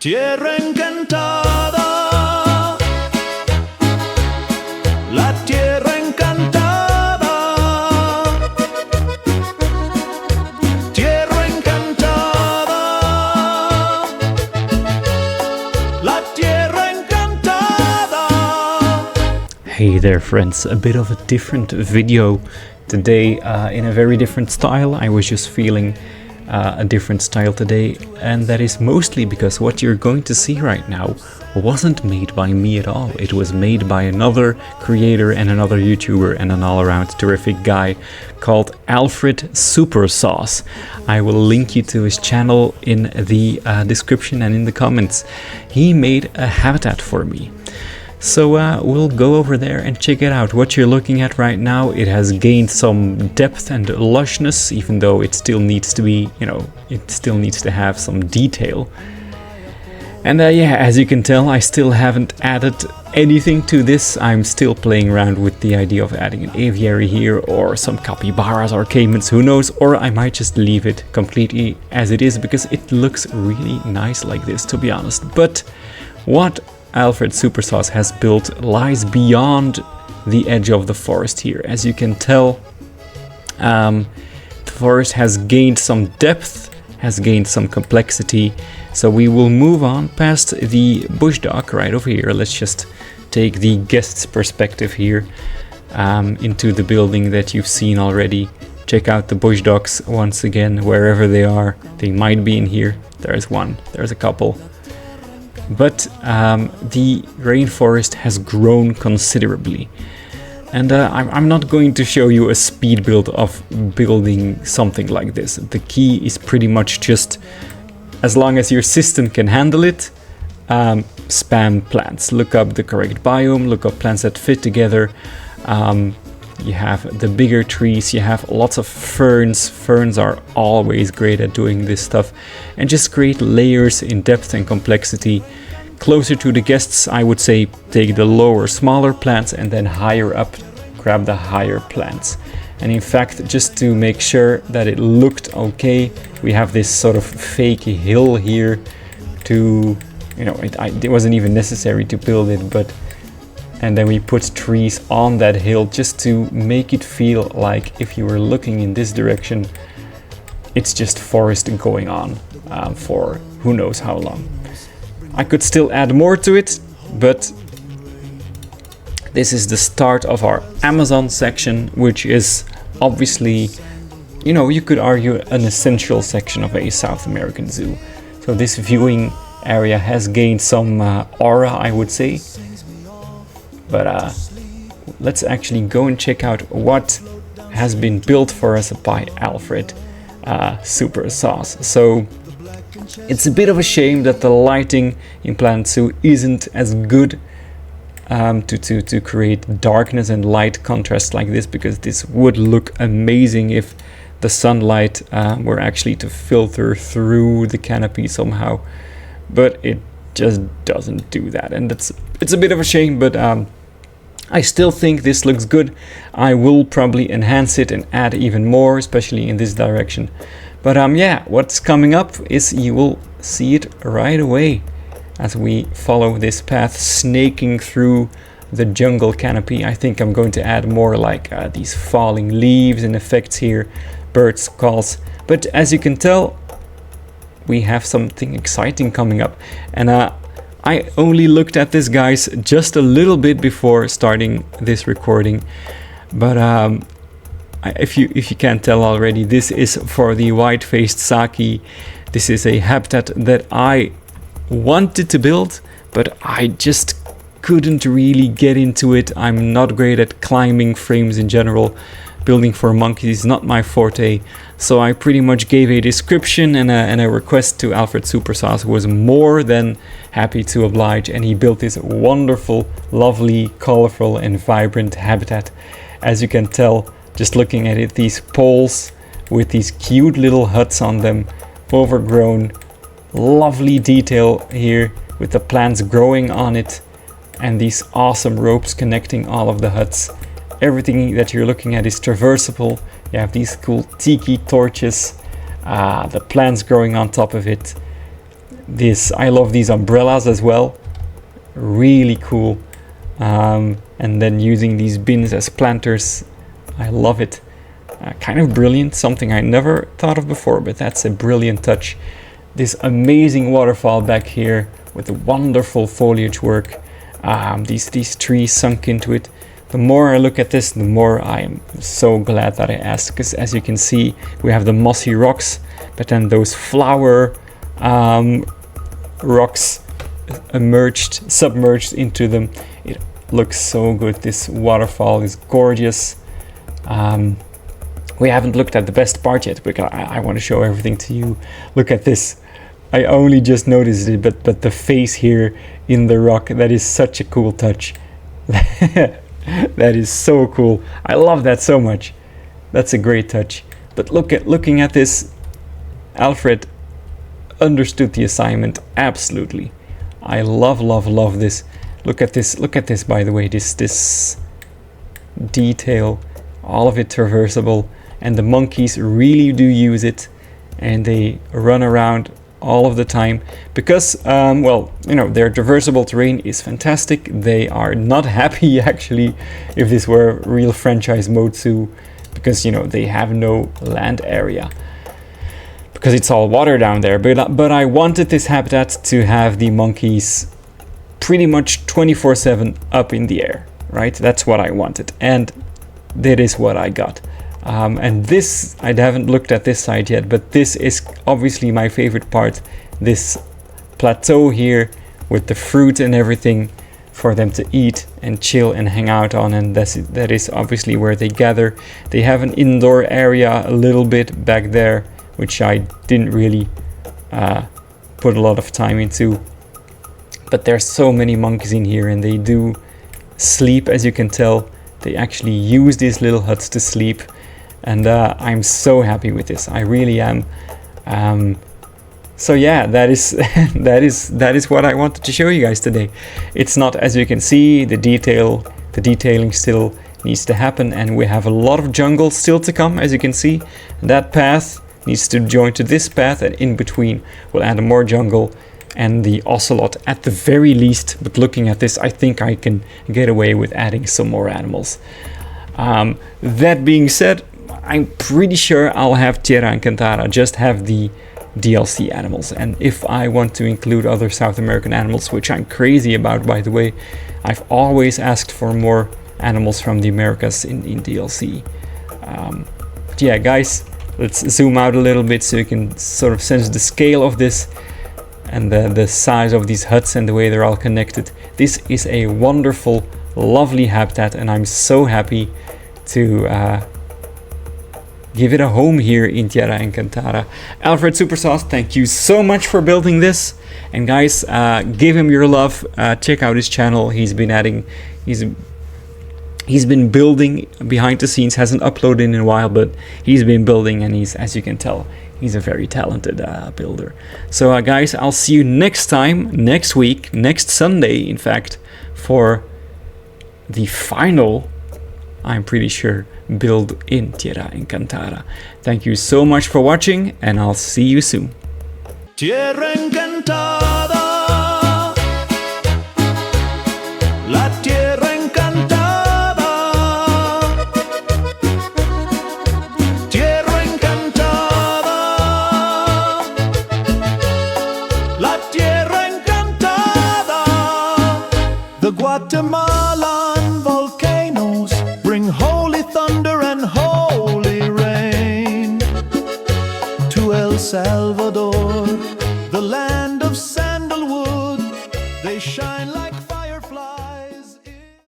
Tierra Encantada, la Tierra Encantada, Tierra Encantada, la Tierra Encantada. Hey there friends, a bit of a different video today in a very different style. I was just feeling a different style today, and that is mostly because what you're going to see right now wasn't made by me at all. It was made by another creator and another YouTuber and an all-around terrific guy called AlfredSuperSauce. I will link you to his channel in the description and in the comments. He made a habitat for me. So we'll go over there and check it out. What you're looking at right now, it has gained some depth and lushness, even though it still needs to be, it still needs to have some detail. And yeah, as you can tell, I still haven't added anything to this. I'm still playing around with the idea of adding an aviary here, or some capybaras or caimans, who knows, or I might just leave it completely as it is, because it looks really nice like this, to be honest. But what AlfredSuperSauce has built lies beyond the edge of the forest here. As you can tell, the forest has gained some depth, has gained some complexity. So we will move on past the bush dock right over here. Let's just take the guest's perspective here into the building that you've seen already. Check out the bush docks once again, wherever they are. They might be in here. There's one, there's a couple. But the rainforest has grown considerably. And I'm not going to show you a speed build of building something like this. The key is pretty much just, as long as your system can handle it, spam plants. Look up the correct biome, look up plants that fit together. You have the bigger trees, you have lots of ferns. Ferns are always great at doing this stuff. And just create layers in depth and complexity. Closer to the guests, I would say take the lower, smaller plants, and then higher up, grab the higher plants. And in fact, just to make sure that it looked okay, we have this sort of fake hill here to, it wasn't even necessary to build it, but and then we put trees on that hill just to make it feel like if you were looking in this direction, it's just forest going on for who knows how long. I could still add more to it, but this is the start of our Amazon section, which is obviously, you could argue an essential section of a South American zoo. So this viewing area has gained some aura, I would say. But let's actually go and check out what has been built for us by AlfredSuperSauce. So it's a bit of a shame that the lighting in Planet Zoo isn't as good to create darkness and light contrast like this, because this would look amazing if the sunlight were actually to filter through the canopy somehow. But it just doesn't do that, and it's a bit of a shame, but I still think this looks good. I will probably enhance it and add even more, especially in this direction. But yeah, what's coming up is you will see it right away as we follow this path snaking through the jungle canopy. I think I'm going to add more like these falling leaves and effects here, birds calls. But as you can tell, we have something exciting coming up. And I only looked at this, guys, just a little bit before starting this recording, but if you can't tell already, this is for the white-faced Saki. This is a habitat that I wanted to build, but I just couldn't really get into it. I'm not great at climbing frames in general. Building for monkeys is not my forte, so I pretty much gave a description and a request to AlfredSuperSauce, who was more than happy to oblige, and he built this wonderful, lovely, colorful and vibrant habitat. As you can tell, just looking at it, these poles with these cute little huts on them, overgrown, lovely detail here with the plants growing on it, and these awesome ropes connecting all of the huts. Everything that you're looking at is traversable. You have these cool tiki torches, the plants growing on top of it. I love these umbrellas as well, really cool. And then using these bins as planters, I love it. Kind of brilliant, something I never thought of before, but that's a brilliant touch. This amazing waterfall back here with the wonderful foliage work, these trees sunk into it. The more I look at this, the more I am so glad that I asked, because as you can see, we have the mossy rocks, but then those flower rocks submerged into them. It looks so good. This waterfall is gorgeous. We haven't looked at the best part yet, because I want to show everything to you. Look at this. I only just noticed it, but the face here in the rock, that is such a cool touch. That is so cool. I love that so much. That's a great touch. But looking at this, Alfred understood the assignment absolutely. I love this. Look at this, by the way, this detail, all of it traversable, and the monkeys really do use it, and they run around all of the time because well, you know, their traversable terrain is fantastic. They are not happy actually if this were a real franchise mode zoo, because you know, they have no land area because it's all water down there. But I wanted this habitat to have the monkeys pretty much 24/7 up in the air, right? That's what I wanted, and that is what I got. And this, I haven't looked at this side yet, but this is obviously my favorite part, this plateau here with the fruit and everything for them to eat and chill and hang out on, and that is obviously where they gather. They have an indoor area a little bit back there, which I didn't really put a lot of time into, but there's so many monkeys in here, and they do sleep, as you can tell. They actually use these little huts to sleep. And I'm so happy with this. I really am. So yeah, that is that is what I wanted to show you guys today. It's not, as you can see, the detailing still needs to happen, and we have a lot of jungle still to come, as you can see. That path needs to join to this path, and in between we'll add more jungle and the ocelot at the very least. But looking at this, I think I can get away with adding some more animals. That being said, I'm pretty sure I'll have Tierra Encantada just have the DLC animals, and if I want to include other South American animals, which I'm crazy about, by the way, I've always asked for more animals from the Americas in DLC. But yeah, guys, let's zoom out a little bit so you can sort of sense the scale of this and the size of these huts and the way they're all connected. This is a wonderful, lovely habitat, and I'm so happy to give it a home here in Tierra Encantada. AlfredSuperSauce, thank you so much for building this. And guys, give him your love. Check out his channel. He's been building behind the scenes, hasn't uploaded in a while, but he's been building, and he's, as you can tell, he's a very talented builder. So guys, I'll see you next time, next week, next Sunday, in fact, for the final, I'm pretty sure, build in Tierra Encantada. Thank you so much for watching, and I'll see you soon. Tierra Encantada, la Tierra Encantada, Tierra Encantada, la Tierra Encantada. The Guatemalan volcanoes bring holy thunder and holy rain to El Salvador, the land of sandalwood. They shine like